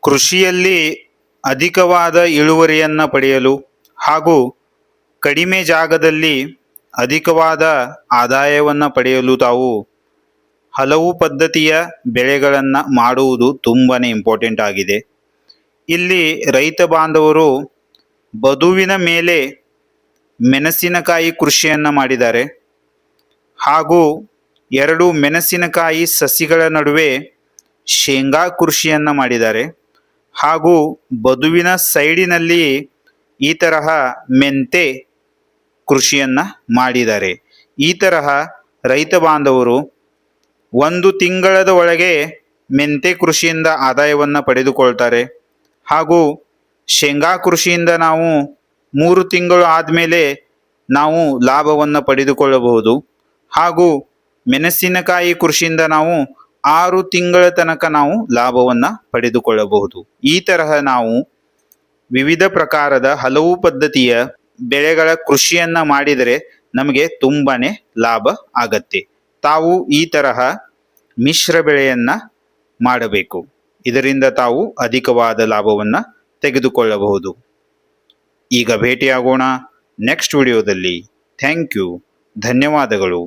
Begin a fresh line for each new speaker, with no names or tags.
ಕೃಷಿಯಲ್ಲಿ ಅಧಿಕವಾದ ಇಳುವರಿಯನ್ನು ಪಡೆಯಲು ಹಾಗೂ ಕಡಿಮೆ ಜಾಗದಲ್ಲಿ ಅಧಿಕವಾದ ಆದಾಯವನ್ನು ಪಡೆಯಲು ತಾವು ಹಲವು ಪದ್ಧತಿಯ ಬೆಳೆಗಳನ್ನು ಮಾಡುವುದು ತುಂಬಾ ಇಂಪಾರ್ಟೆಂಟ್ ಆಗಿದೆ. ಇಲ್ಲಿ ರೈತ ಬಾಂಧವರು ಬದುವಿನ ಮೇಲೆ ಮೆಣಸಿನಕಾಯಿ ಕೃಷಿಯನ್ನು ಮಾಡಿದ್ದಾರೆ ಹಾಗೂ 2 ಮೆಣಸಿನಕಾಯಿ ಸಸಿಗಳ ನಡುವೆ ಶೇಂಗಾ ಕೃಷಿಯನ್ನು ಮಾಡಿದ್ದಾರೆ ಹಾಗೂ ಬದುವಿನ ಸೈಡಿನಲ್ಲಿ ಈ ತರಹ ಮೆಂತೆ ಕೃಷಿಯನ್ನು ಮಾಡಿದ್ದಾರೆ. ಈ ತರಹ ರೈತ ಬಾಂಧವರು 1 ತಿಂಗಳದ ಒಳಗೆ ಮೆಂತೆ ಕೃಷಿಯಿಂದ ಆದಾಯವನ್ನು ಪಡೆದುಕೊಳ್ತಾರೆ ಹಾಗೂ ಶೇಂಗಾ ಕೃಷಿಯಿಂದ ನಾವು 3 ತಿಂಗಳು ಆದಮೇಲೆ ನಾವು ಲಾಭವನ್ನು ಪಡೆದುಕೊಳ್ಳಬಹುದು ಹಾಗೂ ಮೆಣಸಿನಕಾಯಿ ಕೃಷಿಯಿಂದ ನಾವು 6 ತಿಂಗಳ ತನಕ ನಾವು ಲಾಭವನ್ನು ಪಡೆದುಕೊಳ್ಳಬಹುದು. ಈ ತರಹ ನಾವು ವಿವಿಧ ಪ್ರಕಾರದ ಹಲವು ಪದ್ಧತಿಯ ಬೆಳೆಗಳ ಕೃಷಿಯನ್ನು ಮಾಡಿದರೆ ನಮಗೆ ತುಂಬಾನೇ ಲಾಭ ಆಗತ್ತೆ. ತಾವು ಈ ತರಹ ಮಿಶ್ರ ಬೆಳೆಯನ್ನು ಮಾಡಬೇಕು. ಇದರಿಂದ ತಾವು ಅಧಿಕವಾದ ಲಾಭವನ್ನು ತೆಗೆದುಕೊಳ್ಳಬಹುದು. ಈಗ ಭೇಟಿಯಾಗೋಣ ನೆಕ್ಸ್ಟ್ ವಿಡಿಯೋದಲ್ಲಿ. Thank you. ಧನ್ಯವಾದಗಳು.